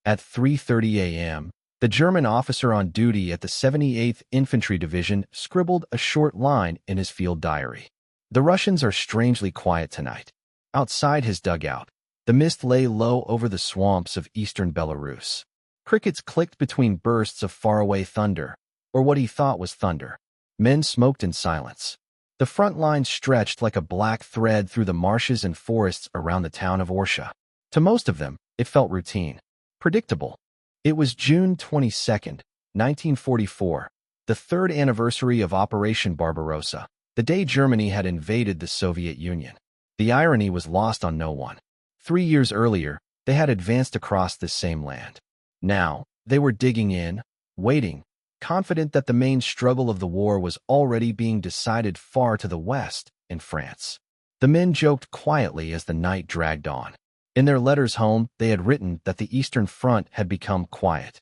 At 3:30 a.m., the German officer on duty at the 78th Infantry Division scribbled a short line in his field diary. The Russians are strangely quiet tonight. Outside his dugout, the mist lay low over the swamps of eastern Belarus. Crickets clicked between bursts of faraway thunder, or what he thought was thunder. Men smoked in silence. The front line stretched like a black thread through the marshes and forests around the town of Orsha. To most of them, it felt routine, predictable. It was June 22, 1944, the third anniversary of Operation Barbarossa, the day Germany had invaded the Soviet Union. The irony was lost on no one. 3 years earlier, they had advanced across this same land. Now, they were digging in, waiting, confident that the main struggle of the war was already being decided far to the west, in France. The men joked quietly as the night dragged on. In their letters home, they had written that the Eastern Front had become quiet.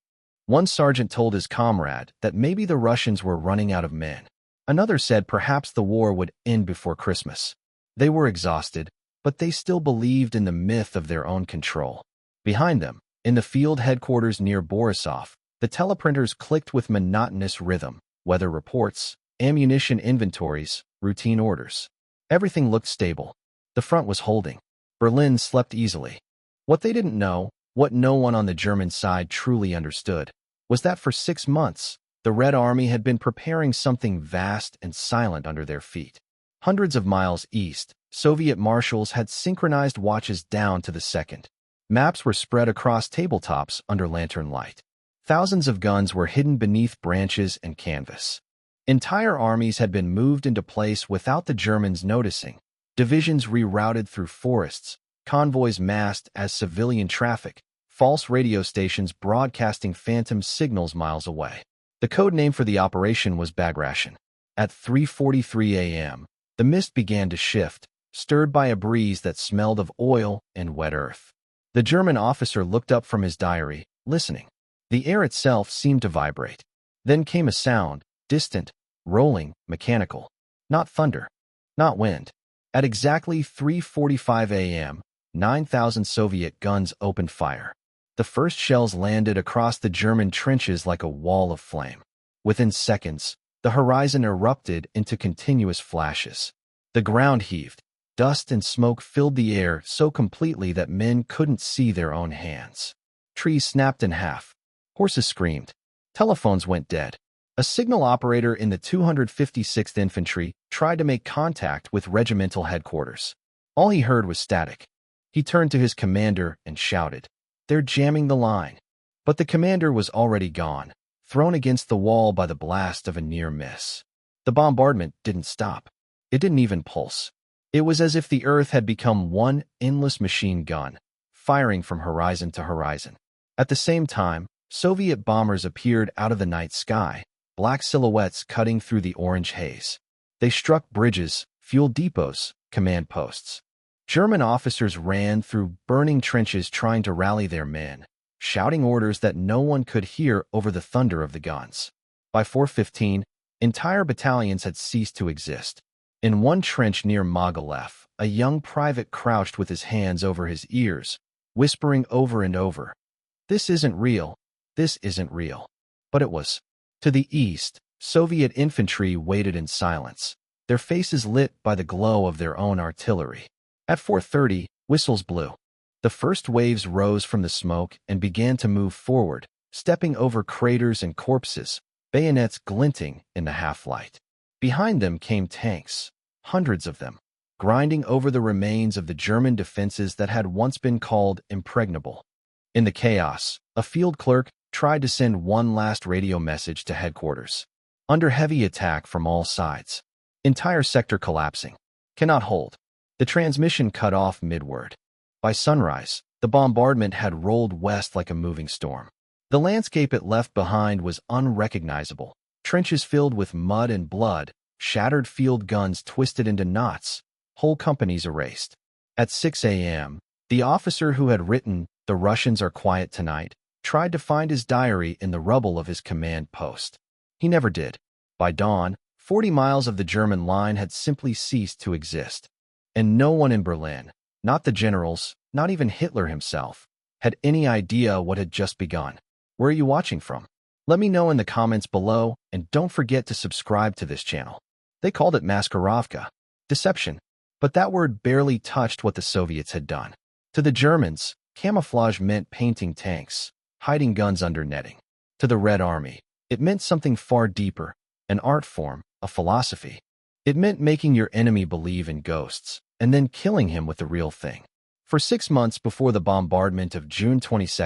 One sergeant told his comrade that maybe the Russians were running out of men. Another said perhaps the war would end before Christmas. They were exhausted, but they still believed in the myth of their own control. Behind them, in the field headquarters near Borisov, the teleprinters clicked with monotonous rhythm, weather reports, ammunition inventories, routine orders. Everything looked stable. The front was holding. Berlin slept easily. What they didn't know, what no one on the German side truly understood, was that for 6 months, the Red Army had been preparing something vast and silent under their feet. Hundreds of miles east, Soviet marshals had synchronized watches down to the second. Maps were spread across tabletops under lantern light. Thousands of guns were hidden beneath branches and canvas. Entire armies had been moved into place without the Germans noticing. Divisions rerouted through forests, convoys massed as civilian traffic, false radio stations broadcasting phantom signals miles away. The code name for the operation was Bagration. At 3:43 a.m., the mist began to shift, stirred by a breeze that smelled of oil and wet earth. The German officer looked up from his diary, listening. The air itself seemed to vibrate. Then came a sound, distant, rolling, mechanical. Not thunder. Not wind. At exactly 3:45 a.m., 9,000 Soviet guns opened fire. The first shells landed across the German trenches like a wall of flame. Within seconds, the horizon erupted into continuous flashes. The ground heaved. Dust and smoke filled the air so completely that men couldn't see their own hands. Trees snapped in half. Horses screamed. Telephones went dead. A signal operator in the 256th Infantry tried to make contact with regimental headquarters. All he heard was static. He turned to his commander and shouted, "They're jamming the line." But the commander was already gone, thrown against the wall by the blast of a near miss. The bombardment didn't stop. It didn't even pulse. It was as if the earth had become one endless machine gun, firing from horizon to horizon. At the same time, Soviet bombers appeared out of the night sky, black silhouettes cutting through the orange haze. They struck bridges, fuel depots, command posts. German officers ran through burning trenches trying to rally their men, shouting orders that no one could hear over the thunder of the guns. By 4:15, entire battalions had ceased to exist. In one trench near Mogilev, a young private crouched with his hands over his ears, whispering over and over, "This isn't real. This isn't real." But it was. To the east, Soviet infantry waited in silence, their faces lit by the glow of their own artillery. At 4:30, whistles blew. The first waves rose from the smoke and began to move forward, stepping over craters and corpses, bayonets glinting in the half-light. Behind them came tanks, hundreds of them, grinding over the remains of the German defenses that had once been called impregnable. In the chaos, a field clerk tried to send one last radio message to headquarters. Under heavy attack from all sides. Entire sector collapsing. Cannot hold. The transmission cut off mid-word. By sunrise, the bombardment had rolled west like a moving storm. The landscape it left behind was unrecognizable. Trenches filled with mud and blood, shattered field guns twisted into knots, whole companies erased. At 6 a.m., the officer who had written, "The Russians are quiet tonight," tried to find his diary in the rubble of his command post. He never did. By dawn, 40 miles of the German line had simply ceased to exist. And no one in Berlin, not the generals, not even Hitler himself, had any idea what had just begun. Where are you watching from? Let me know in the comments below, and don't forget to subscribe to this channel. They called it maskirovka, deception, but that word barely touched what the Soviets had done. To the Germans, camouflage meant painting tanks, hiding guns under netting. To the Red Army, it meant something far deeper, an art form, a philosophy. It meant making your enemy believe in ghosts, and then killing him with the real thing. For 6 months before the bombardment of June 22,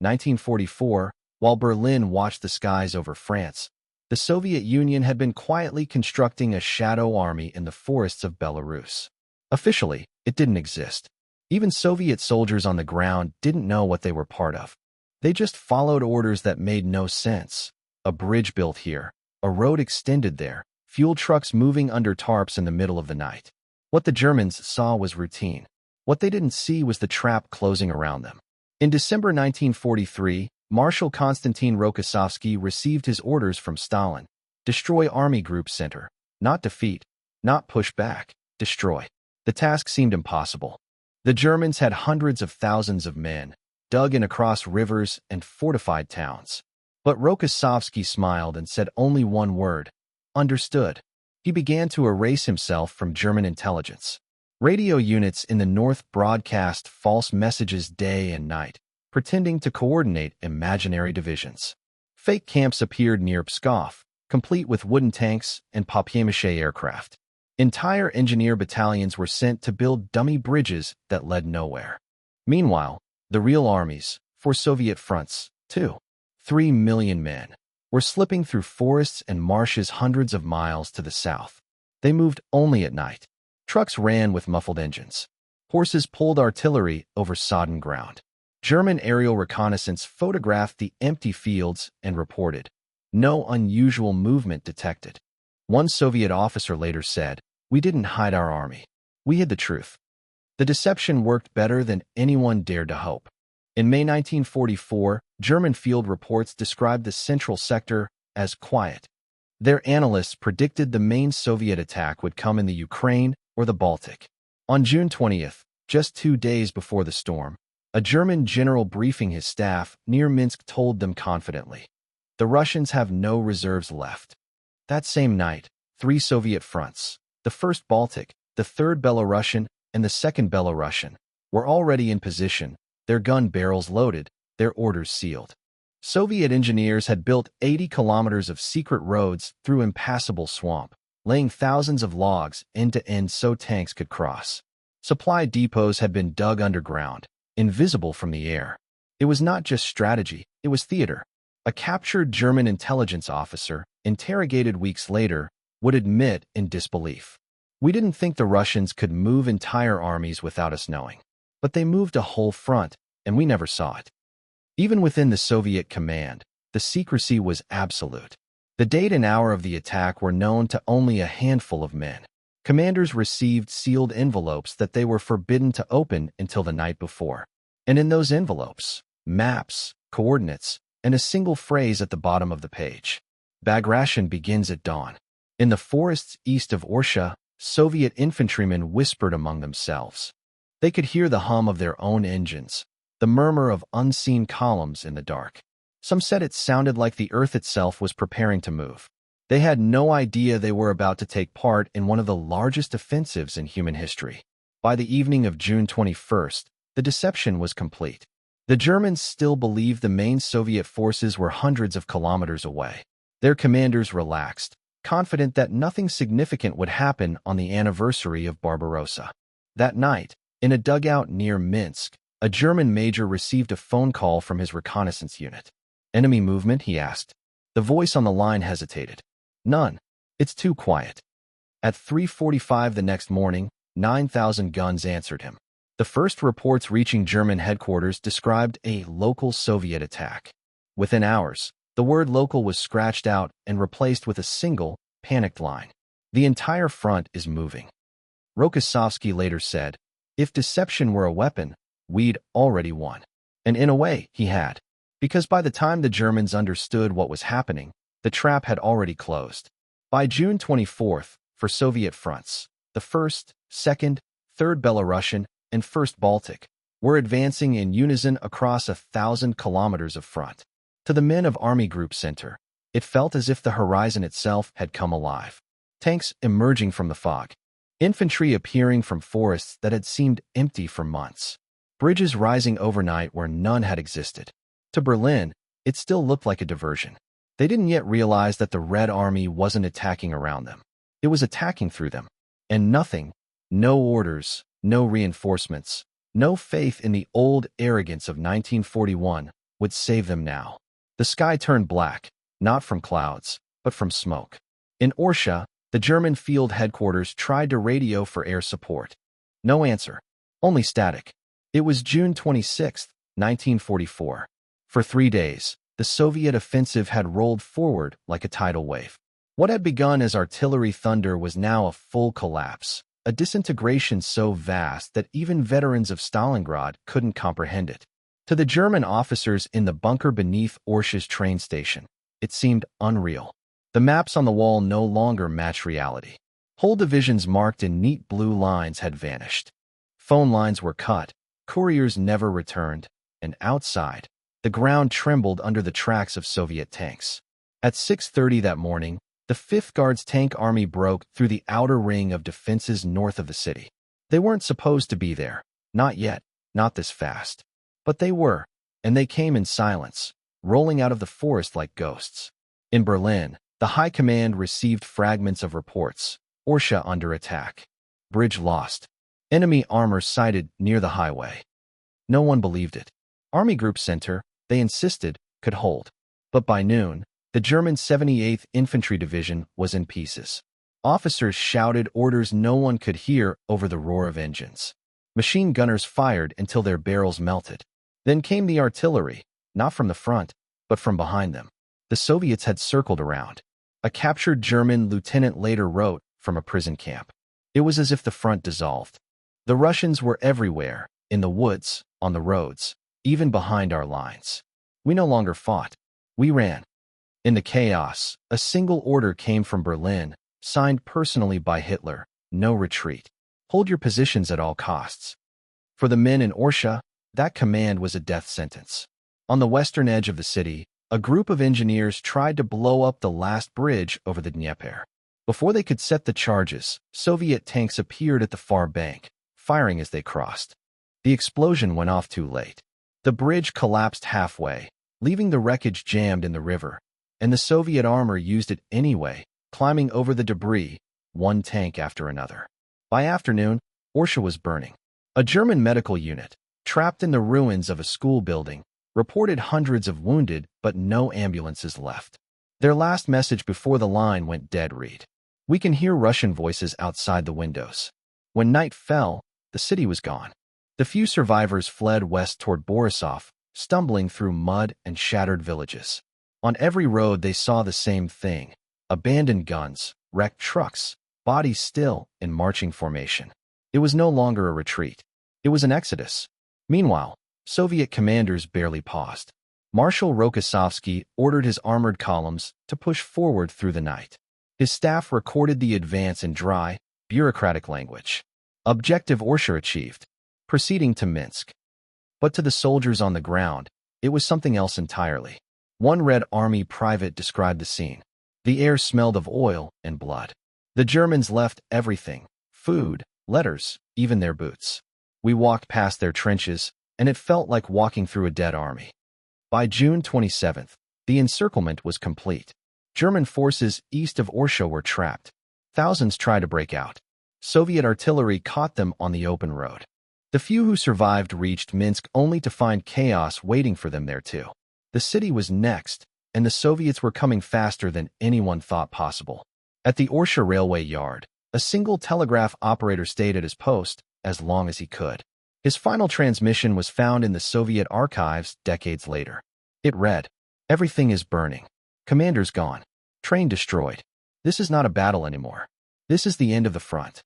1944, while Berlin watched the skies over France, the Soviet Union had been quietly constructing a shadow army in the forests of Belarus. Officially, it didn't exist. Even Soviet soldiers on the ground didn't know what they were part of. They just followed orders that made no sense. A bridge built here, a road extended there, fuel trucks moving under tarps in the middle of the night. What the Germans saw was routine. What they didn't see was the trap closing around them. In December 1943, Marshal Konstantin Rokossovsky received his orders from Stalin. Destroy Army Group Center. Not defeat. Not push back. Destroy. The task seemed impossible. The Germans had hundreds of thousands of men, dug in across rivers and fortified towns. But Rokossovsky smiled and said only one word: understood. He began to erase himself from German intelligence. Radio units in the north broadcast false messages day and night, pretending to coordinate imaginary divisions. Fake camps appeared near Pskov, complete with wooden tanks and papier-mâché aircraft. Entire engineer battalions were sent to build dummy bridges that led nowhere. Meanwhile, the real armies, for Soviet fronts, 2-3 million men, were slipping through forests and marshes hundreds of miles to the south. They moved only at night. Trucks ran with muffled engines. Horses pulled artillery over sodden ground. German aerial reconnaissance photographed the empty fields and reported, no unusual movement detected. One Soviet officer later said, "We didn't hide our army. We hid the truth." The deception worked better than anyone dared to hope. In May 1944, German field reports described the central sector as quiet. Their analysts predicted the main Soviet attack would come in the Ukraine or the Baltic. On June 20th, just 2 days before the storm, a German general briefing his staff near Minsk told them confidently, "The Russians have no reserves left." That same night, 3 Soviet fronts, the 1st Baltic, the 3rd Belarusian, and the 2nd Belarusian, were already in position, their gun barrels loaded, their orders sealed. Soviet engineers had built 80 kilometers of secret roads through impassable swamp, laying thousands of logs end to end so tanks could cross. Supply depots had been dug underground, invisible from the air. It was not just strategy, it was theater. A captured German intelligence officer, interrogated weeks later, would admit in disbelief, "We didn't think the Russians could move entire armies without us knowing. But they moved a whole front, and we never saw it." Even within the Soviet command, the secrecy was absolute. The date and hour of the attack were known to only a handful of men. Commanders received sealed envelopes that they were forbidden to open until the night before. And in those envelopes, maps, coordinates, and a single phrase at the bottom of the page: Bagration begins at dawn. In the forests east of Orsha, Soviet infantrymen whispered among themselves. They could hear the hum of their own engines, the murmur of unseen columns in the dark. Some said it sounded like the earth itself was preparing to move. They had no idea they were about to take part in one of the largest offensives in human history. By the evening of June 21st, the deception was complete. The Germans still believed the main Soviet forces were hundreds of kilometers away. Their commanders relaxed, confident that nothing significant would happen on the anniversary of Barbarossa. That night, in a dugout near Minsk, a German major received a phone call from his reconnaissance unit. "Enemy movement?" he asked. The voice on the line hesitated. "None. It's too quiet." At 3:45 the next morning, 9,000 guns answered him. The first reports reaching German headquarters described a local Soviet attack. Within hours, the word local was scratched out and replaced with a single, panicked line: "The entire front is moving." Rokossovsky later said, "If deception were a weapon, we'd already won." And in a way, he had. Because by the time the Germans understood what was happening, the trap had already closed. By June 24th, for Soviet fronts, the 1st, 2nd, 3rd Belarusian, and 1st Baltic, were advancing in unison across 1,000 kilometers of front. To the men of Army Group Center, it felt as if the horizon itself had come alive. Tanks emerging from the fog. Infantry appearing from forests that had seemed empty for months. Bridges rising overnight where none had existed. To Berlin, it still looked like a diversion. They didn't yet realize that the Red Army wasn't attacking around them. It was attacking through them. And nothing, no orders, no reinforcements, no faith in the old arrogance of 1941 would save them now. The sky turned black, not from clouds, but from smoke. In Orsha, the German field headquarters tried to radio for air support. No answer. Only static. It was June 26, 1944. For 3 days, the Soviet offensive had rolled forward like a tidal wave. What had begun as artillery thunder was now a full collapse, a disintegration so vast that even veterans of Stalingrad couldn't comprehend it. To the German officers in the bunker beneath Orsha's train station, it seemed unreal. The maps on the wall no longer matched reality. Whole divisions marked in neat blue lines had vanished. Phone lines were cut, couriers never returned, and outside, the ground trembled under the tracks of Soviet tanks. At 6:30 that morning, the 5th Guards Tank Army broke through the outer ring of defenses north of the city. They weren't supposed to be there. Not yet, not this fast. But they were, and they came in silence, rolling out of the forest like ghosts. In Berlin, the High Command received fragments of reports. Orsha under attack. Bridge lost. Enemy armor sighted near the highway. No one believed it. Army Group Center, they insisted, could hold. But by noon, the German 78th Infantry Division was in pieces. Officers shouted orders no one could hear over the roar of engines. Machine gunners fired until their barrels melted. Then came the artillery, not from the front, but from behind them. The Soviets had circled around. A captured German lieutenant later wrote from a prison camp. It was as if the front dissolved. The Russians were everywhere, in the woods, on the roads, even behind our lines. We no longer fought. We ran. In the chaos, a single order came from Berlin, signed personally by Hitler: no retreat. Hold your positions at all costs. For the men in Orsha, that command was a death sentence. On the western edge of the city, a group of engineers tried to blow up the last bridge over the Dnieper. Before they could set the charges, Soviet tanks appeared at the far bank, firing as they crossed. The explosion went off too late. The bridge collapsed halfway, leaving the wreckage jammed in the river, and the Soviet armor used it anyway, climbing over the debris, one tank after another. By afternoon, Orsha was burning. A German medical unit, trapped in the ruins of a school building, reported hundreds of wounded but no ambulances left. Their last message before the line went dead read. We can hear Russian voices outside the windows. When night fell, the city was gone. The few survivors fled west toward Borisov, stumbling through mud and shattered villages. On every road they saw the same thing: abandoned guns, wrecked trucks, bodies still in marching formation. It was no longer a retreat. It was an exodus. Meanwhile, Soviet commanders barely paused. Marshal Rokossovsky ordered his armored columns to push forward through the night. His staff recorded the advance in dry, bureaucratic language. Objective Orsha achieved. Proceeding to Minsk. But to the soldiers on the ground, it was something else entirely. One Red Army private described the scene. The air smelled of oil and blood. The Germans left everything: food, letters, even their boots. We walked past their trenches, and it felt like walking through a dead army. By June 27th, the encirclement was complete. German forces east of Orsha were trapped. Thousands tried to break out. Soviet artillery caught them on the open road. The few who survived reached Minsk only to find chaos waiting for them there too. The city was next, and the Soviets were coming faster than anyone thought possible. At the Orsha railway yard, a single telegraph operator stayed at his post as long as he could. His final transmission was found in the Soviet archives decades later. It read, "Everything is burning. Commanders gone. Train destroyed. This is not a battle anymore. This is the end of the front."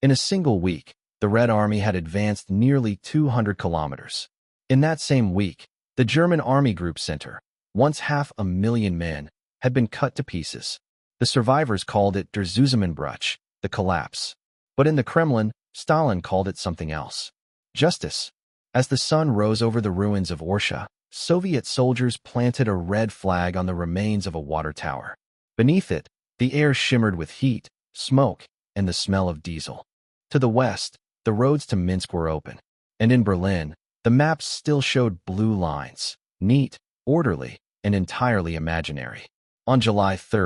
In a single week, the Red Army had advanced nearly 200 kilometers. In that same week, the German Army Group Center, once 500,000 men, had been cut to pieces. The survivors called it der Zusammenbruch, the collapse. But in the Kremlin, Stalin called it something else. Justice. As the sun rose over the ruins of Orsha, Soviet soldiers planted a red flag on the remains of a water tower. Beneath it, the air shimmered with heat, smoke, and the smell of diesel. To the west, the roads to Minsk were open. And in Berlin, the maps still showed blue lines, neat, orderly, and entirely imaginary. On July 3,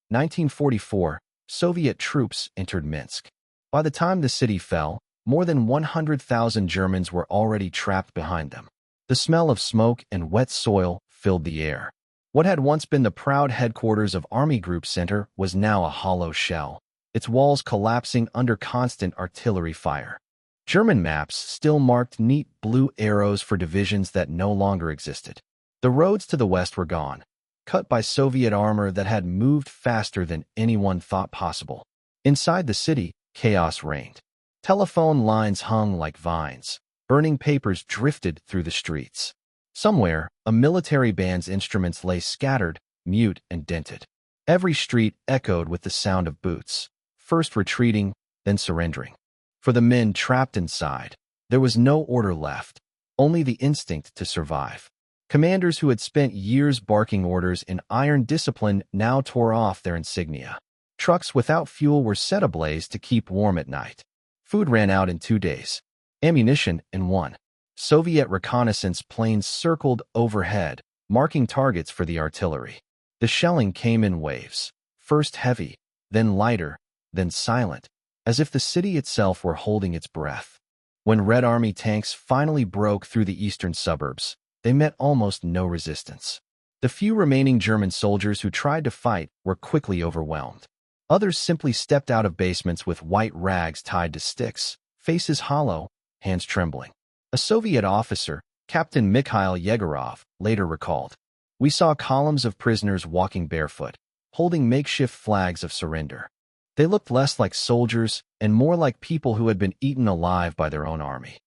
1944, Soviet troops entered Minsk. By the time the city fell, more than 100,000 Germans were already trapped behind them. The smell of smoke and wet soil filled the air. What had once been the proud headquarters of Army Group Center was now a hollow shell, its walls collapsing under constant artillery fire. German maps still marked neat blue arrows for divisions that no longer existed. The roads to the west were gone, cut by Soviet armor that had moved faster than anyone thought possible. Inside the city, chaos reigned. Telephone lines hung like vines. Burning papers drifted through the streets. Somewhere, a military band's instruments lay scattered, mute and dented. Every street echoed with the sound of boots, first retreating, then surrendering. For the men trapped inside, there was no order left, only the instinct to survive. Commanders who had spent years barking orders in iron discipline now tore off their insignia. Trucks without fuel were set ablaze to keep warm at night. Food ran out in 2 days. Ammunition in 1. Soviet reconnaissance planes circled overhead, marking targets for the artillery. The shelling came in waves, first heavy, then lighter, then silent, as if the city itself were holding its breath. When Red Army tanks finally broke through the eastern suburbs, they met almost no resistance. The few remaining German soldiers who tried to fight were quickly overwhelmed. Others simply stepped out of basements with white rags tied to sticks, faces hollow, hands trembling. A Soviet officer, Captain Mikhail Yegorov, later recalled, "We saw columns of prisoners walking barefoot, holding makeshift flags of surrender. They looked less like soldiers and more like people who had been eaten alive by their own army."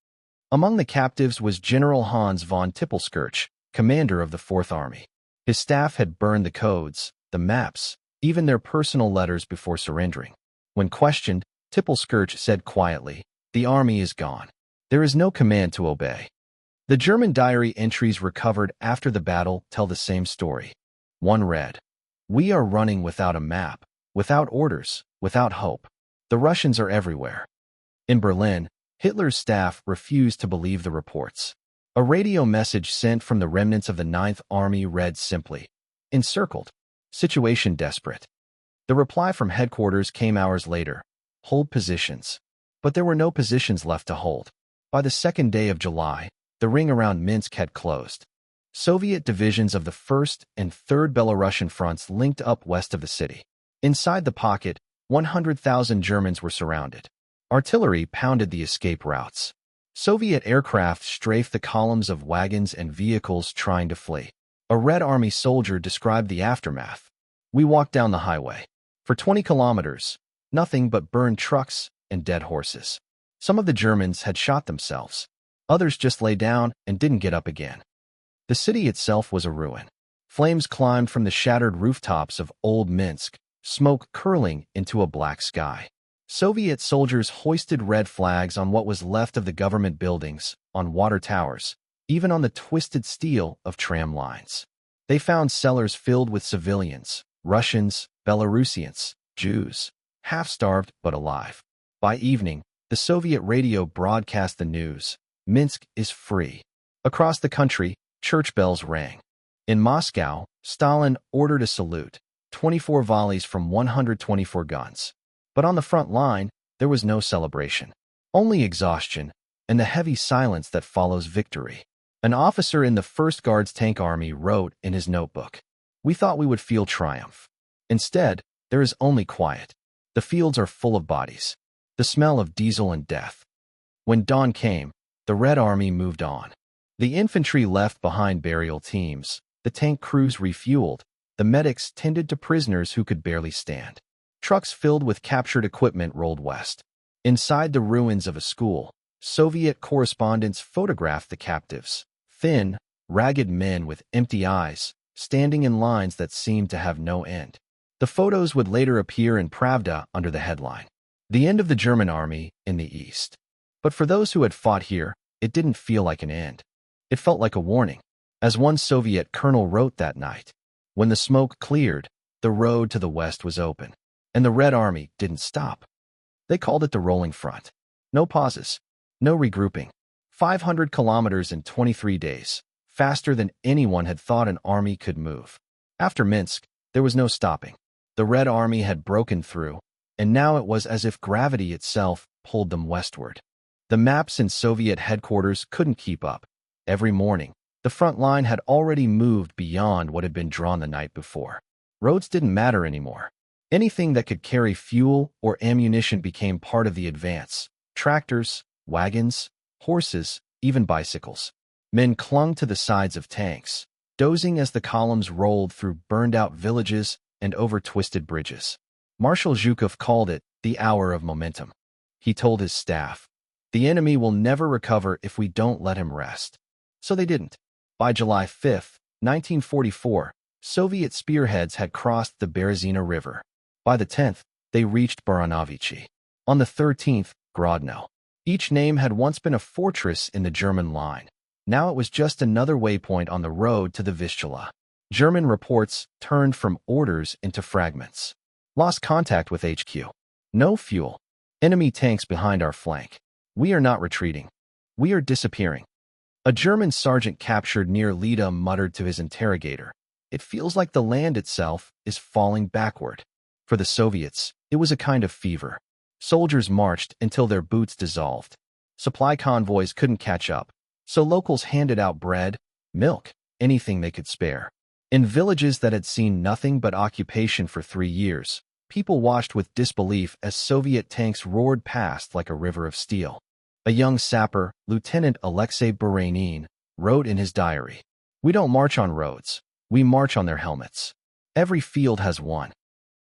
Among the captives was General Hans von Tippelskirch, commander of the Fourth Army. His staff had burned the codes, the maps, even their personal letters before surrendering. When questioned, Tippelskirch said quietly, "The army is gone. There is no command to obey." The German diary entries recovered after the battle tell the same story. One read, "We are running without a map, without orders, without hope. The Russians are everywhere." In Berlin, Hitler's staff refused to believe the reports. A radio message sent from the remnants of the Ninth Army read simply, "Encircled. Situation desperate." The reply from headquarters came hours later, "Hold positions." But there were no positions left to hold. By the second day of July, the ring around Minsk had closed. Soviet divisions of the 1st and 3rd Belarusian fronts linked up west of the city. Inside the pocket, 100,000 Germans were surrounded. Artillery pounded the escape routes. Soviet aircraft strafed the columns of wagons and vehicles trying to flee. A Red Army soldier described the aftermath. "We walked down the highway. For 20 kilometers, nothing but burned trucks and dead horses. Some of the Germans had shot themselves. Others just lay down and didn't get up again." The city itself was a ruin. Flames climbed from the shattered rooftops of Old Minsk, smoke curling into a black sky. Soviet soldiers hoisted red flags on what was left of the government buildings, on water towers, even on the twisted steel of tram lines. They found cellars filled with civilians, Russians, Belarusians, Jews, half-starved but alive. By evening, the Soviet radio broadcast the news: Minsk is free. Across the country, church bells rang. In Moscow, Stalin ordered a salute, 24 volleys from 124 guns. But on the front line, there was no celebration, only exhaustion and the heavy silence that follows victory. An officer in the 1st Guards Tank Army wrote in his notebook, "We thought we would feel triumph. Instead, there is only quiet. The fields are full of bodies, the smell of diesel and death." When dawn came, the Red Army moved on. The infantry left behind burial teams, the tank crews refueled, the medics tended to prisoners who could barely stand. Trucks filled with captured equipment rolled west. Inside the ruins of a school, Soviet correspondents photographed the captives, thin, ragged men with empty eyes, standing in lines that seemed to have no end. The photos would later appear in Pravda under the headline, "The End of the German Army in the East." But for those who had fought here, it didn't feel like an end. It felt like a warning. As one Soviet colonel wrote that night, when the smoke cleared, the road to the west was open, and the Red Army didn't stop. They called it the rolling front. No pauses, no regrouping. 500 kilometers in 23 days, faster than anyone had thought an army could move. After Minsk, there was no stopping. The Red Army had broken through, and now it was as if gravity itself pulled them westward. The maps in Soviet headquarters couldn't keep up. Every morning, the front line had already moved beyond what had been drawn the night before. Roads didn't matter anymore. Anything that could carry fuel or ammunition became part of the advance. Tractors, wagons, horses, even bicycles. Men clung to the sides of tanks, dozing as the columns rolled through burned-out villages and over twisted bridges. Marshal Zhukov called it the hour of momentum. He told his staff, "The enemy will never recover if we don't let him rest." So they didn't. By July 5, 1944, Soviet spearheads had crossed the Berezina River. By the 10th, they reached Baranovichi. On the 13th, Grodno. Each name had once been a fortress in the German line. Now it was just another waypoint on the road to the Vistula. German reports turned from orders into fragments. Lost contact with HQ. No fuel. Enemy tanks behind our flank. We are not retreating. We are disappearing. A German sergeant captured near Lida muttered to his interrogator, "It feels like the land itself is falling backward." For the Soviets, it was a kind of fever. Soldiers marched until their boots dissolved. Supply convoys couldn't catch up, so locals handed out bread, milk, anything they could spare. In villages that had seen nothing but occupation for 3 years, people watched with disbelief as Soviet tanks roared past like a river of steel. A young sapper, Lieutenant Alexei Baranin, wrote in his diary, "We don't march on roads, we march on their helmets. Every field has one."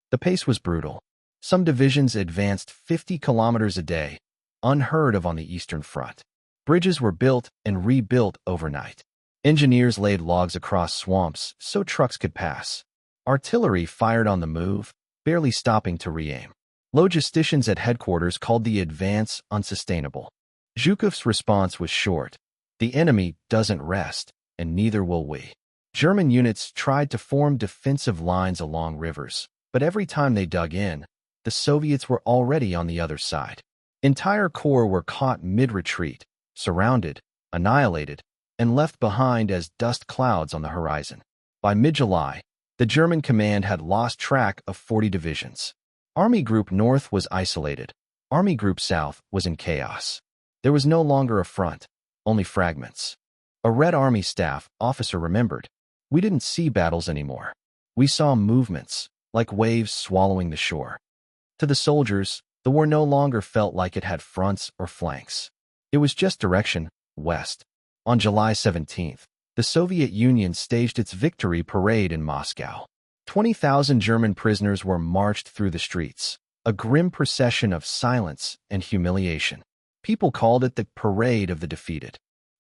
The pace was brutal. Some divisions advanced 50 kilometers a day, unheard of on the Eastern Front. Bridges were built and rebuilt overnight. Engineers laid logs across swamps so trucks could pass. Artillery fired on the move, barely stopping to re-aim. Logisticians at headquarters called the advance unsustainable. Zhukov's response was short: "The enemy doesn't rest, and neither will we." German units tried to form defensive lines along rivers, but every time they dug in, the Soviets were already on the other side. Entire corps were caught mid-retreat, surrounded, annihilated, and left behind as dust clouds on the horizon. By mid-July, the German command had lost track of 40 divisions. Army Group North was isolated. Army Group South was in chaos. There was no longer a front, only fragments. A Red Army staff officer remembered, "We didn't see battles anymore. We saw movements, like waves swallowing the shore." To the soldiers, the war no longer felt like it had fronts or flanks. It was just direction, west. On July 17th, the Soviet Union staged its victory parade in Moscow. 20,000 German prisoners were marched through the streets, a grim procession of silence and humiliation. People called it the Parade of the Defeated.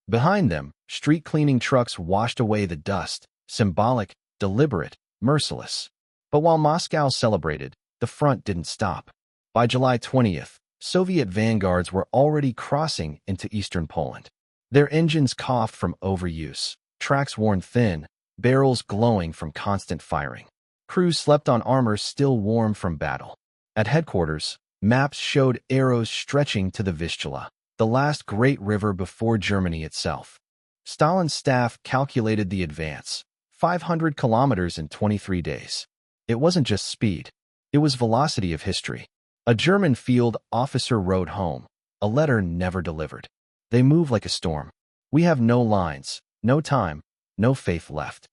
Behind them, street-cleaning trucks washed away the dust, symbolic, deliberate, merciless. But while Moscow celebrated, the front didn't stop. By July 20th, Soviet vanguards were already crossing into eastern Poland. Their engines coughed from overuse, tracks worn thin, barrels glowing from constant firing. Crews slept on armor still warm from battle. At headquarters, maps showed arrows stretching to the Vistula, the last great river before Germany itself. Stalin's staff calculated the advance, 500 kilometers in 23 days. It wasn't just speed, it was velocity of history. A German field officer wrote home, a letter never delivered. "They move like a storm. We have no lines, no time, no faith left."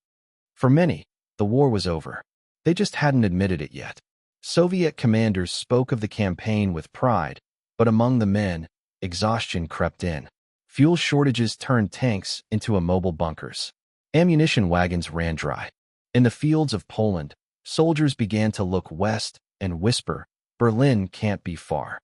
For many, the war was over. They just hadn't admitted it yet. Soviet commanders spoke of the campaign with pride, but among the men, exhaustion crept in. Fuel shortages turned tanks into immobile bunkers. Ammunition wagons ran dry. In the fields of Poland, soldiers began to look west and whisper, "Berlin can't be far."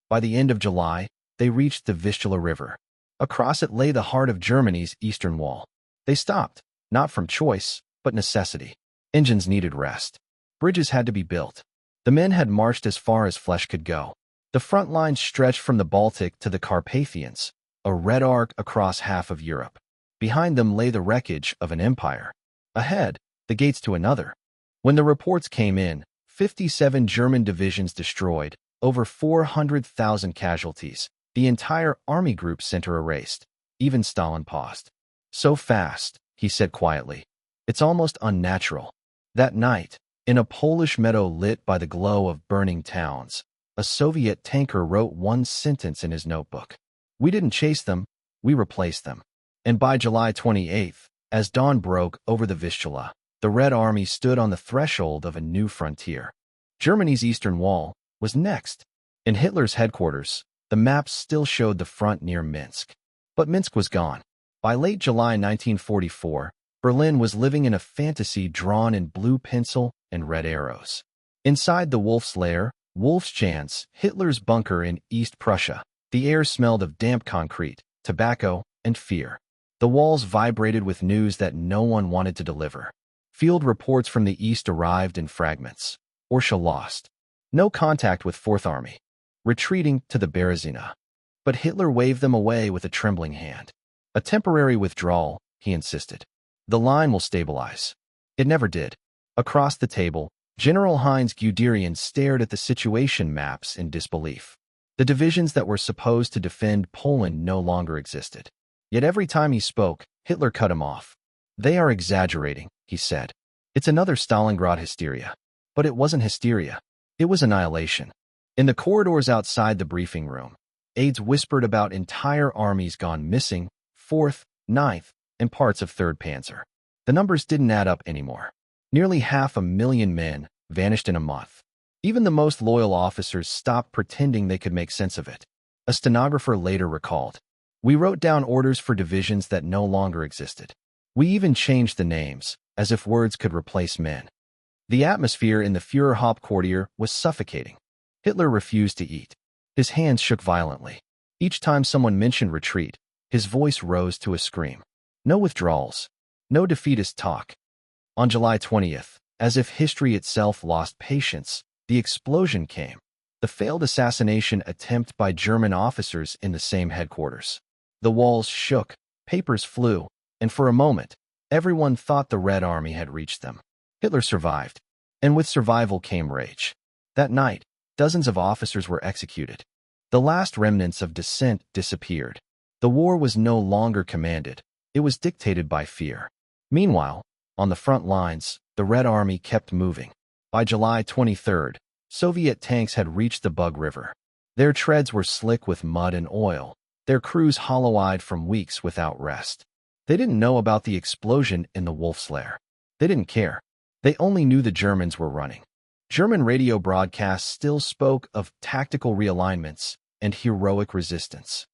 By the end of July, they reached the Vistula River. Across it lay the heart of Germany's eastern wall. They stopped, not from choice, but necessity. Engines needed rest. Bridges had to be built. The men had marched as far as flesh could go. The front line stretched from the Baltic to the Carpathians, a red arc across half of Europe. Behind them lay the wreckage of an empire. Ahead, the gates to another. When the reports came in, 57 German divisions destroyed, over 400,000 casualties, the entire army group center erased. Even Stalin paused. "So fast," he said quietly. "It's almost unnatural." That night, in a Polish meadow lit by the glow of burning towns, a Soviet tanker wrote one sentence in his notebook. "We didn't chase them, we replaced them." And by July 28th, as dawn broke over the Vistula, the Red Army stood on the threshold of a new frontier. Germany's eastern wall was next. In Hitler's headquarters, the maps still showed the front near Minsk. But Minsk was gone. By late July 1944, Berlin was living in a fantasy drawn in blue pencil and red arrows. Inside the Wolf's Lair, Wolfschanz, Hitler's bunker in East Prussia, the air smelled of damp concrete, tobacco, and fear. The walls vibrated with news that no one wanted to deliver. Field reports from the east arrived in fragments. Orsha lost. No contact with Fourth Army. Retreating to the Berezina. But Hitler waved them away with a trembling hand. "A temporary withdrawal," he insisted. "The line will stabilize." It never did. Across the table, General Heinz Guderian stared at the situation maps in disbelief. The divisions that were supposed to defend Poland no longer existed. Yet every time he spoke, Hitler cut him off. "They are exaggerating," he said. "It's another Stalingrad hysteria." But it wasn't hysteria. It was annihilation. In the corridors outside the briefing room, aides whispered about entire armies gone missing, 4th, 9th, and parts of 3rd Panzer. The numbers didn't add up anymore. Nearly 500,000 men vanished in a month. Even the most loyal officers stopped pretending they could make sense of it. A stenographer later recalled, "We wrote down orders for divisions that no longer existed. We even changed the names, as if words could replace men." The atmosphere in the Führerhauptquartier was suffocating. Hitler refused to eat. His hands shook violently. Each time someone mentioned retreat, his voice rose to a scream. No withdrawals. No defeatist talk. On July 20th, as if history itself lost patience, the explosion came. The failed assassination attempt by German officers in the same headquarters. The walls shook, papers flew, and for a moment, everyone thought the Red Army had reached them. Hitler survived, and with survival came rage. That night, dozens of officers were executed. The last remnants of dissent disappeared. The war was no longer commanded. It was dictated by fear. Meanwhile, on the front lines, the Red Army kept moving. By July 23rd, Soviet tanks had reached the Bug River. Their treads were slick with mud and oil, their crews hollow-eyed from weeks without rest. They didn't know about the explosion in the Wolf's Lair. They didn't care. They only knew the Germans were running. German radio broadcasts still spoke of tactical realignments and heroic resistance.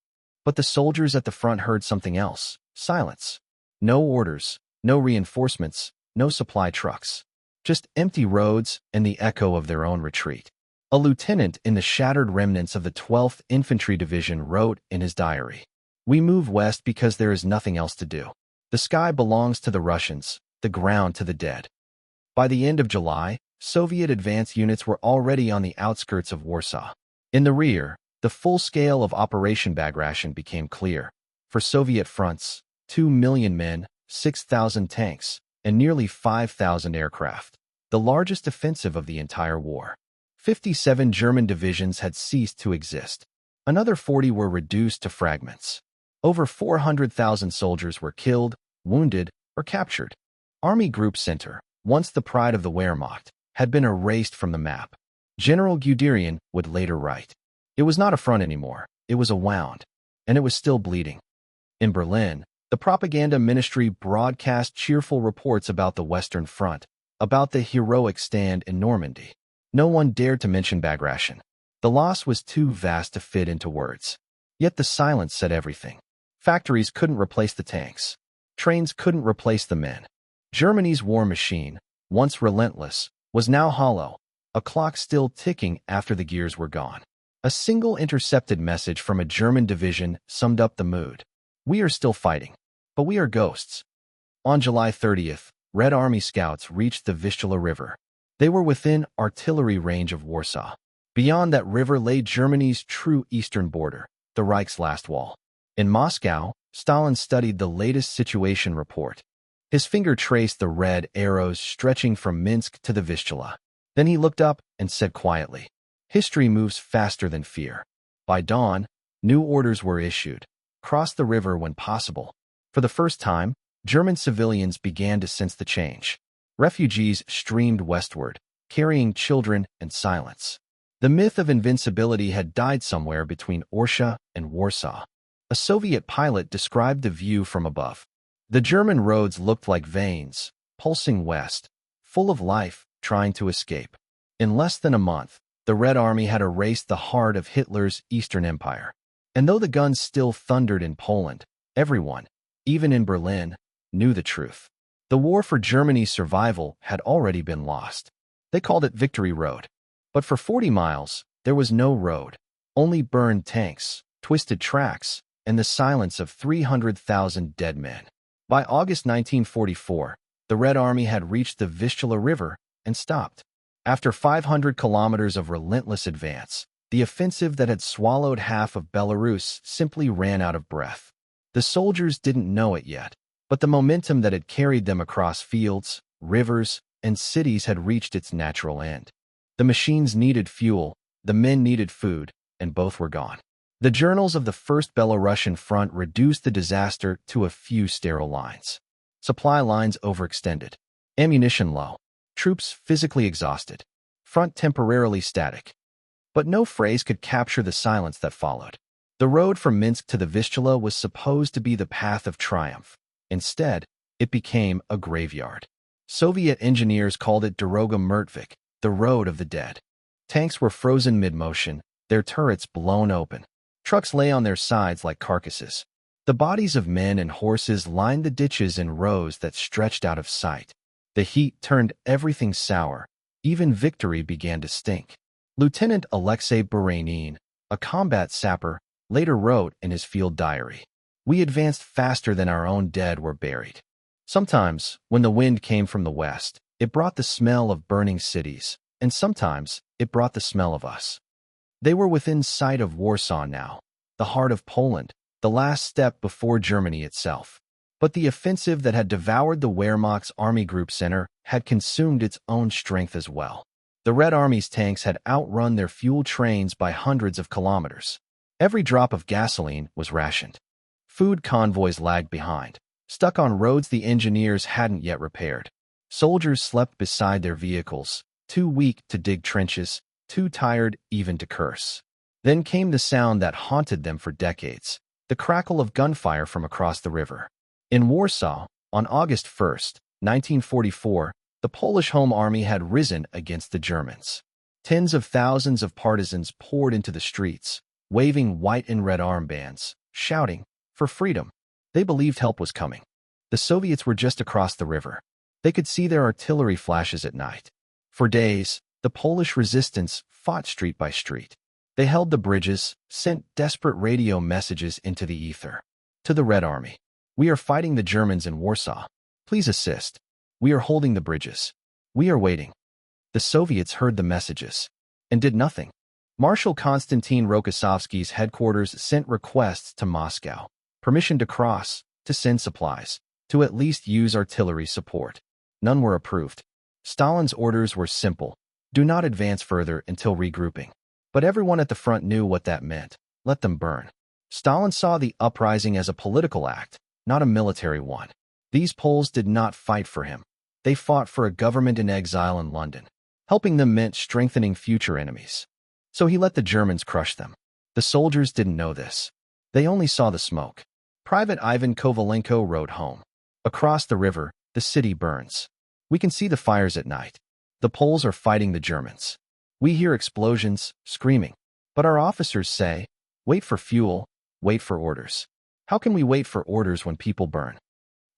But the soldiers at the front heard something else. Silence. No orders, no reinforcements, no supply trucks. Just empty roads and the echo of their own retreat. A lieutenant in the shattered remnants of the 12th Infantry Division wrote in his diary, "We move west because there is nothing else to do. The sky belongs to the Russians, the ground to the dead." By the end of July, Soviet advance units were already on the outskirts of Warsaw. In the rear, the full scale of Operation Bagration became clear. For Soviet fronts, 2 million men, 6,000 tanks, and nearly 5,000 aircraft, the largest offensive of the entire war. 57 German divisions had ceased to exist. Another 40 were reduced to fragments. Over 400,000 soldiers were killed, wounded, or captured. Army Group Center, once the pride of the Wehrmacht, had been erased from the map. General Guderian would later write, "It was not a front anymore, it was a wound, and it was still bleeding." In Berlin, the propaganda ministry broadcast cheerful reports about the Western Front, about the heroic stand in Normandy. No one dared to mention Bagration. The loss was too vast to fit into words. Yet the silence said everything. Factories couldn't replace the tanks. Trains couldn't replace the men. Germany's war machine, once relentless, was now hollow, a clock still ticking after the gears were gone. A single intercepted message from a German division summed up the mood. "We are still fighting, but we are ghosts." On July 30th, Red Army scouts reached the Vistula River. They were within artillery range of Warsaw. Beyond that river lay Germany's true eastern border, the Reich's last wall. In Moscow, Stalin studied the latest situation report. His finger traced the red arrows stretching from Minsk to the Vistula. Then he looked up and said quietly, "History moves faster than fear." By dawn, new orders were issued. Cross the river when possible. For the first time, German civilians began to sense the change. Refugees streamed westward, carrying children and silence. The myth of invincibility had died somewhere between Orsha and Warsaw. A Soviet pilot described the view from above. The German roads looked like veins, pulsing west, full of life, trying to escape. In less than a month, the Red Army had erased the heart of Hitler's Eastern Empire. And though the guns still thundered in Poland, everyone, even in Berlin, knew the truth. The war for Germany's survival had already been lost. They called it Victory Road. But for 40 miles, there was no road, only burned tanks, twisted tracks, and the silence of 300,000 dead men. By August 1944, the Red Army had reached the Vistula River and stopped. After 500 kilometers of relentless advance, the offensive that had swallowed half of Belarus simply ran out of breath. The soldiers didn't know it yet, but the momentum that had carried them across fields, rivers, and cities had reached its natural end. The machines needed fuel, the men needed food, and both were gone. The journals of the First Belarusian Front reduced the disaster to a few sterile lines. Supply lines overextended, ammunition low, troops physically exhausted, front temporarily static. But no phrase could capture the silence that followed. The road from Minsk to the Vistula was supposed to be the path of triumph. Instead, it became a graveyard. Soviet engineers called it Doroga Mrtvik, the road of the dead. Tanks were frozen mid-motion, their turrets blown open. Trucks lay on their sides like carcasses. The bodies of men and horses lined the ditches in rows that stretched out of sight. The heat turned everything sour. Even victory began to stink. Lieutenant Alexei Buranin, a combat sapper, later wrote in his field diary, "We advanced faster than our own dead were buried." Sometimes, when the wind came from the west, it brought the smell of burning cities, and sometimes it brought the smell of us. They were within sight of Warsaw now, the heart of Poland, the last step before Germany itself. But the offensive that had devoured the Wehrmacht's Army Group Center had consumed its own strength as well. The Red Army's tanks had outrun their fuel trains by hundreds of kilometers. Every drop of gasoline was rationed. Food convoys lagged behind, stuck on roads the engineers hadn't yet repaired. Soldiers slept beside their vehicles, too weak to dig trenches, too tired even to curse. Then came the sound that haunted them for decades, the crackle of gunfire from across the river. In Warsaw, on August 1st, 1944, the Polish Home Army had risen against the Germans. Tens of thousands of partisans poured into the streets, waving white and red armbands, shouting, "For freedom!" They believed help was coming. The Soviets were just across the river. They could see their artillery flashes at night. For days, the Polish resistance fought street by street. They held the bridges, sent desperate radio messages into the ether. To the Red Army, "We are fighting the Germans in Warsaw. Please assist. We are holding the bridges. We are waiting." The Soviets heard the messages and did nothing. Marshal Konstantin Rokossovsky's headquarters sent requests to Moscow, permission to cross, to send supplies, to at least use artillery support. None were approved. Stalin's orders were simple: do not advance further until regrouping. But everyone at the front knew what that meant. Let them burn. Stalin saw the uprising as a political act, not a military one. These Poles did not fight for him. They fought for a government in exile in London. Helping them meant strengthening future enemies. So he let the Germans crush them. The soldiers didn't know this. They only saw the smoke. Private Ivan Kovalenko wrote home, "Across the river, the city burns. We can see the fires at night. The Poles are fighting the Germans. We hear explosions, screaming. But our officers say, wait for fuel, wait for orders. How can we wait for orders when people burn?"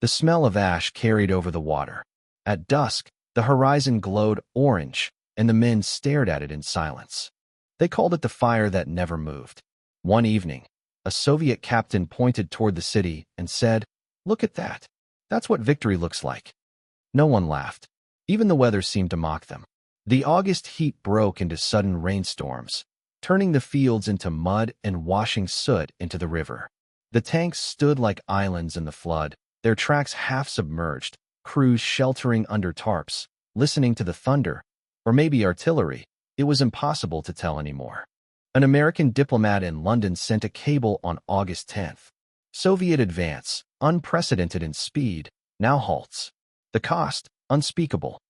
The smell of ash carried over the water. At dusk, the horizon glowed orange, and the men stared at it in silence. They called it the fire that never moved. One evening, a Soviet captain pointed toward the city and said, "Look at that. That's what victory looks like." No one laughed. Even the weather seemed to mock them. The August heat broke into sudden rainstorms, turning the fields into mud and washing soot into the river. The tanks stood like islands in the flood, their tracks half submerged, crews sheltering under tarps, listening to the thunder, or maybe artillery. It was impossible to tell anymore. An American diplomat in London sent a cable on August 10th. Soviet advance, unprecedented in speed, now halts. The cost, unspeakable.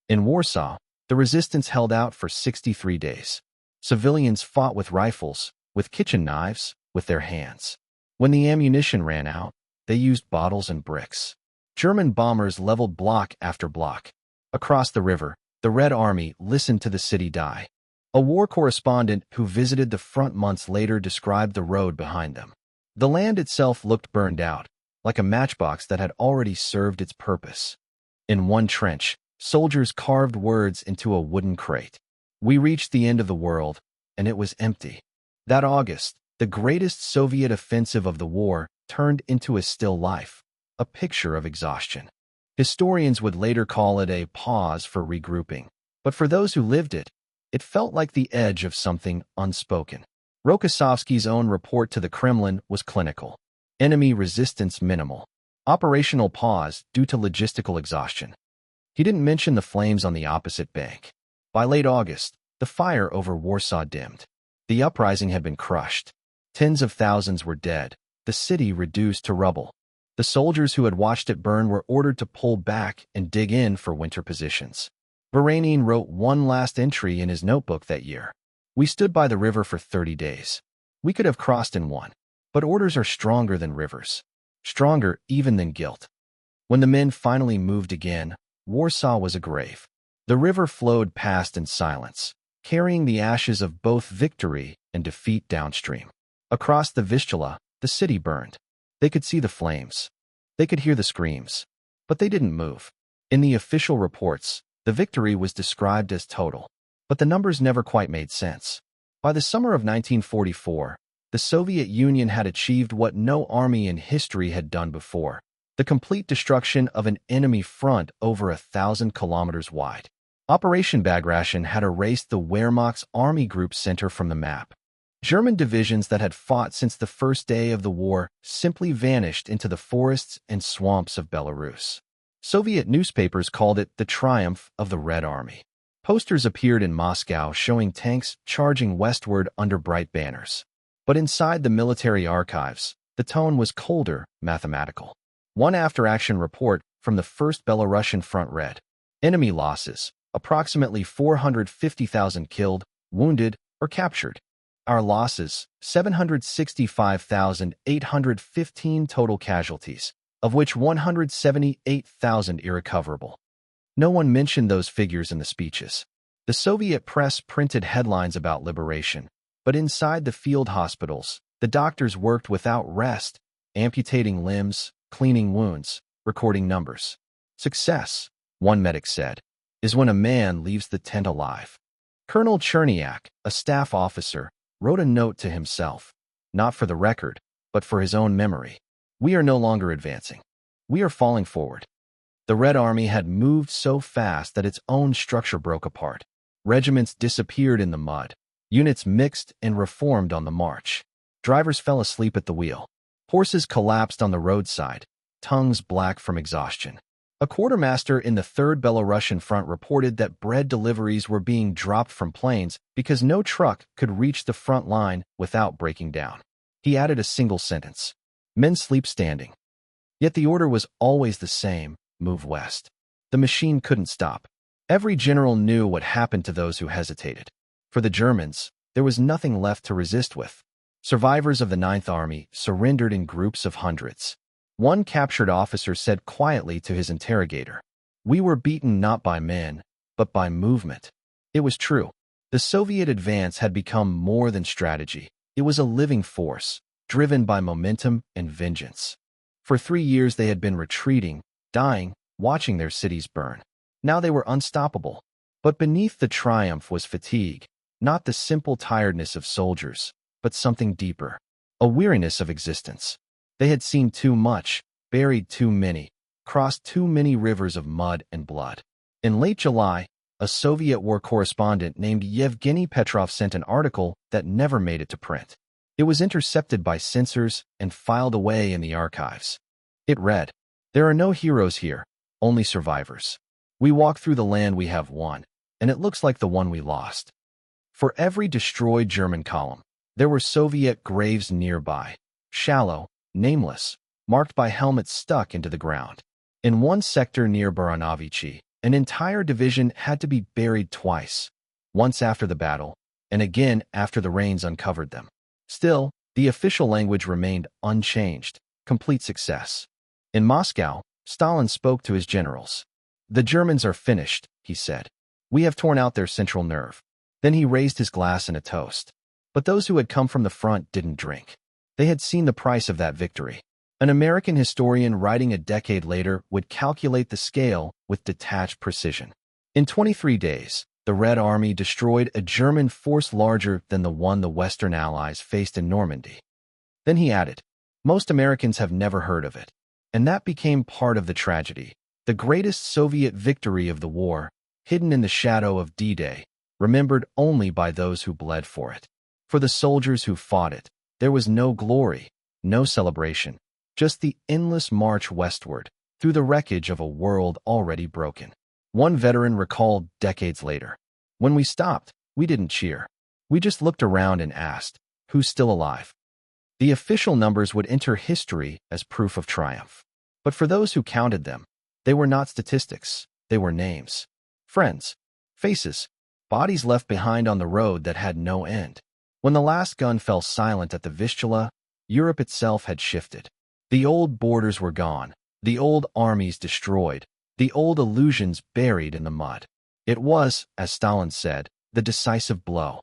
In Warsaw, the resistance held out for 63 days. Civilians fought with rifles, with kitchen knives, with their hands. When the ammunition ran out, they used bottles and bricks. German bombers leveled block after block. Across the river, the Red Army listened to the city die. A war correspondent who visited the front months later described the road behind them. The land itself looked burned out, like a matchbox that had already served its purpose. In one trench, soldiers carved words into a wooden crate. We reached the end of the world, and it was empty. That August, the greatest Soviet offensive of the war turned into a still life, a picture of exhaustion. Historians would later call it a pause for regrouping. But for those who lived it, it felt like the edge of something unspoken. Rokossovsky's own report to the Kremlin was clinical. Enemy resistance minimal. Operational pause due to logistical exhaustion. He didn't mention the flames on the opposite bank. By late August, the fire over Warsaw dimmed. The uprising had been crushed. Tens of thousands were dead, the city reduced to rubble. The soldiers who had watched it burn were ordered to pull back and dig in for winter positions. Baranine wrote one last entry in his notebook that year. We stood by the river for 30 days. We could have crossed in one. But orders are stronger than rivers. Stronger even than guilt. When the men finally moved again, Warsaw was a grave. The river flowed past in silence, carrying the ashes of both victory and defeat downstream. Across the Vistula, the city burned. They could see the flames. They could hear the screams. But they didn't move. In the official reports, the victory was described as total. But the numbers never quite made sense. By the summer of 1944, the Soviet Union had achieved what no army in history had done before: the complete destruction of an enemy front over 1,000 kilometers wide. Operation Bagration had erased the Wehrmacht's army group center from the map. German divisions that had fought since the first day of the war simply vanished into the forests and swamps of Belarus. Soviet newspapers called it the triumph of the Red Army. Posters appeared in Moscow showing tanks charging westward under bright banners. But inside the military archives, the tone was colder, mathematical. One after-action report from the 1st Belarusian Front read, "Enemy losses, approximately 450,000 killed, wounded, or captured. Our losses, 765,815 total casualties, of which 178,000 irrecoverable." No one mentioned those figures in the speeches. The Soviet press printed headlines about liberation, but inside the field hospitals, the doctors worked without rest, amputating limbs, cleaning wounds, recording numbers. Success, one medic said, is when a man leaves the tent alive. Colonel Cherniak, a staff officer, wrote a note to himself, not for the record, but for his own memory. We are no longer advancing. We are falling forward. The Red Army had moved so fast that its own structure broke apart. Regiments disappeared in the mud. Units mixed and reformed on the march. Drivers fell asleep at the wheel. Horses collapsed on the roadside, tongues black from exhaustion. A quartermaster in the 3rd Belarusian Front reported that bread deliveries were being dropped from planes because no truck could reach the front line without breaking down. He added a single sentence: "Men sleep standing." Yet the order was always the same: move west. The machine couldn't stop. Every general knew what happened to those who hesitated. For the Germans, there was nothing left to resist with. Survivors of the 9th Army surrendered in groups of hundreds. One captured officer said quietly to his interrogator, "We were beaten not by men, but by movement." It was true. The Soviet advance had become more than strategy. It was a living force, driven by momentum and vengeance. For 3 years they had been retreating, dying, watching their cities burn. Now they were unstoppable. But beneath the triumph was fatigue, not the simple tiredness of soldiers, but something deeper, a weariness of existence. They had seen too much, buried too many, crossed too many rivers of mud and blood. In late July, a Soviet war correspondent named Yevgeny Petrov sent an article that never made it to print. It was intercepted by censors and filed away in the archives. It read, "There are no heroes here, only survivors. We walk through the land we have won, and it looks like the one we lost." For every destroyed German column, there were Soviet graves nearby, shallow, nameless, marked by helmets stuck into the ground. In one sector near Baranovichi, an entire division had to be buried twice, once after the battle, and again after the rains uncovered them. Still, the official language remained unchanged, complete success. In Moscow, Stalin spoke to his generals. "The Germans are finished," he said. "We have torn out their central nerve." Then he raised his glass in a toast. But those who had come from the front didn't drink. They had seen the price of that victory. An American historian writing a decade later would calculate the scale with detached precision. In 23 days, the Red Army destroyed a German force larger than the one the Western Allies faced in Normandy. Then he added, "Most Americans have never heard of it." And that became part of the tragedy. The greatest Soviet victory of the war, hidden in the shadow of D-Day, remembered only by those who bled for it. For the soldiers who fought it, there was no glory, no celebration, just the endless march westward, through the wreckage of a world already broken. One veteran recalled decades later, "When we stopped, we didn't cheer. We just looked around and asked, who's still alive?" The official numbers would enter history as proof of triumph. But for those who counted them, they were not statistics, they were names. Friends, faces, bodies left behind on the road that had no end. When the last gun fell silent at the Vistula, Europe itself had shifted. The old borders were gone, the old armies destroyed, the old illusions buried in the mud. It was, as Stalin said, the decisive blow.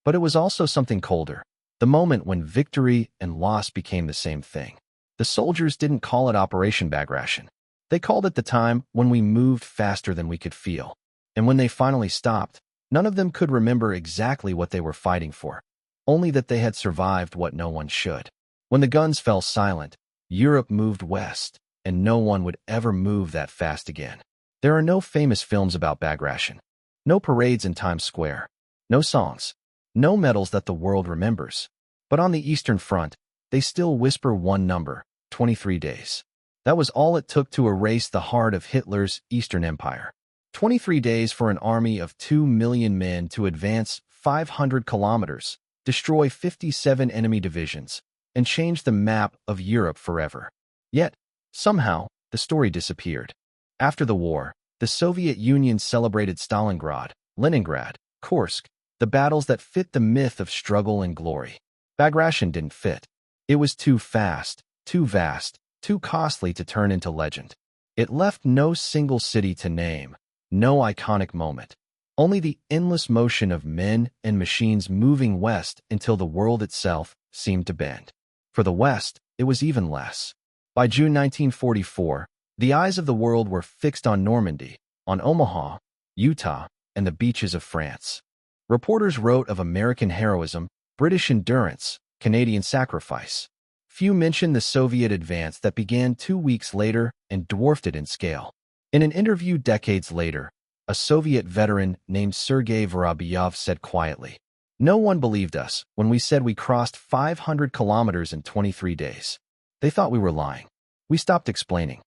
But it was also something colder, the moment when victory and loss became the same thing. The soldiers didn't call it Operation Bagration. They called it the time when we moved faster than we could feel. And when they finally stopped, none of them could remember exactly what they were fighting for, only that they had survived what no one should. When the guns fell silent, Europe moved west, and no one would ever move that fast again. There are no famous films about Bagration, no parades in Times Square, no songs, no medals that the world remembers. But on the Eastern Front, they still whisper one number, 23 days. That was all it took to erase the heart of Hitler's Eastern Empire. 23 days for an army of 2 million men to advance 500 kilometers, destroy 57 enemy divisions, and change the map of Europe forever. Yet, somehow, the story disappeared. After the war, the Soviet Union celebrated Stalingrad, Leningrad, Kursk, the battles that fit the myth of struggle and glory. Bagration didn't fit. It was too fast, too vast, too costly to turn into legend. It left no single city to name, no iconic moment, only the endless motion of men and machines moving west until the world itself seemed to bend. For the West, it was even less. By June 1944, the eyes of the world were fixed on Normandy, on Omaha, Utah, and the beaches of France. Reporters wrote of American heroism, British endurance, Canadian sacrifice. Few mentioned the Soviet advance that began 2 weeks later and dwarfed it in scale. In an interview decades later, a Soviet veteran named Sergei Vorobyov said quietly, "No one believed us when we said we crossed 500 kilometers in 23 days. They thought we were lying. We stopped explaining."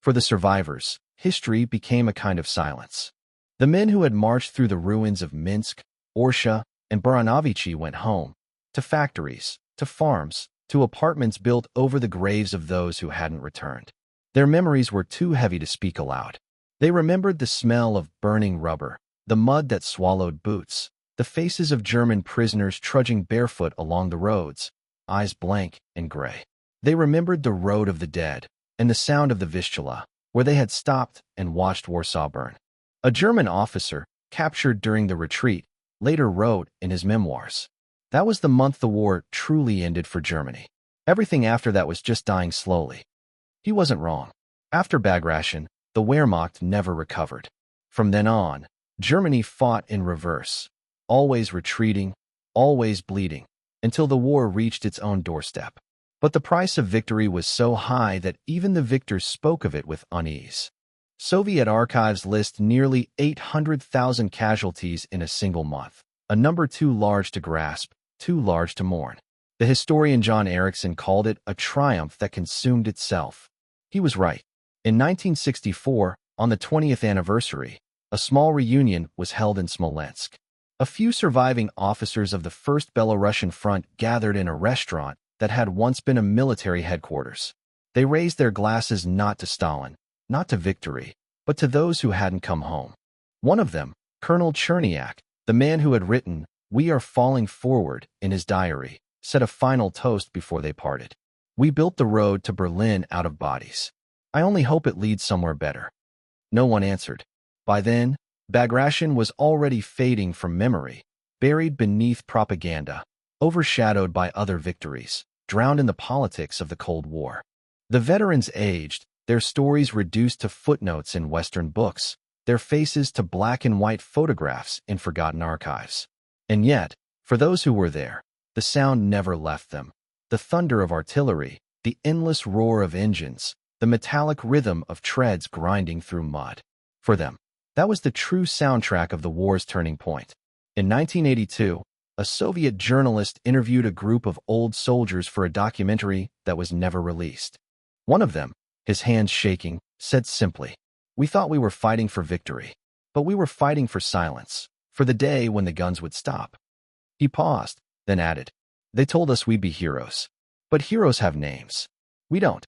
For the survivors, history became a kind of silence. The men who had marched through the ruins of Minsk, Orsha, and Baranovichi went home, to factories, to farms, to apartments built over the graves of those who hadn't returned. Their memories were too heavy to speak aloud. They remembered the smell of burning rubber, the mud that swallowed boots, the faces of German prisoners trudging barefoot along the roads, eyes blank and gray. They remembered the road of the dead and the sound of the Vistula, where they had stopped and watched Warsaw burn. A German officer, captured during the retreat, later wrote in his memoirs, "That was the month the war truly ended for Germany. Everything after that was just dying slowly." He wasn't wrong. After Bagration, the Wehrmacht never recovered. From then on, Germany fought in reverse, always retreating, always bleeding, until the war reached its own doorstep. But the price of victory was so high that even the victors spoke of it with unease. Soviet archives list nearly 800,000 casualties in a single month, a number too large to grasp, too large to mourn. The historian John Erickson called it a triumph that consumed itself. He was right. In 1964, on the 20th anniversary, a small reunion was held in Smolensk. A few surviving officers of the First Belarusian Front gathered in a restaurant that had once been a military headquarters. They raised their glasses not to Stalin, not to victory, but to those who hadn't come home. One of them, Colonel Cherniak, the man who had written, "We are falling forward," in his diary, said a final toast before they parted. "We built the road to Berlin out of bodies. I only hope it leads somewhere better." No one answered. By then, Bagration was already fading from memory, buried beneath propaganda, overshadowed by other victories, drowned in the politics of the Cold War. The veterans aged, their stories reduced to footnotes in Western books, their faces to black and white photographs in forgotten archives. And yet, for those who were there, the sound never left them. The thunder of artillery, the endless roar of engines, the metallic rhythm of treads grinding through mud. For them, that was the true soundtrack of the war's turning point. In 1982, a Soviet journalist interviewed a group of old soldiers for a documentary that was never released. One of them, his hands shaking, said simply, "We thought we were fighting for victory, but we were fighting for silence, for the day when the guns would stop." He paused, then added, "They told us we'd be heroes. But heroes have names. We don't."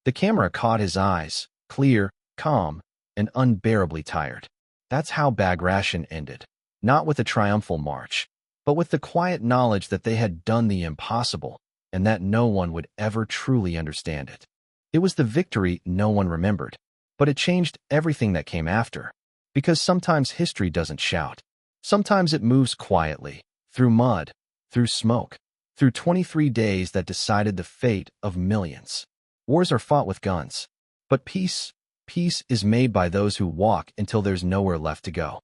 The camera caught his eyes, clear, calm, and unbearably tired. That's how Bagration ended, not with a triumphal march, but with the quiet knowledge that they had done the impossible and that no one would ever truly understand it. It was the victory no one remembered, but it changed everything that came after. Because sometimes history doesn't shout. Sometimes it moves quietly, through mud, through smoke, through 23 days that decided the fate of millions. Wars are fought with guns, but peace is made by those who walk until there's nowhere left to go.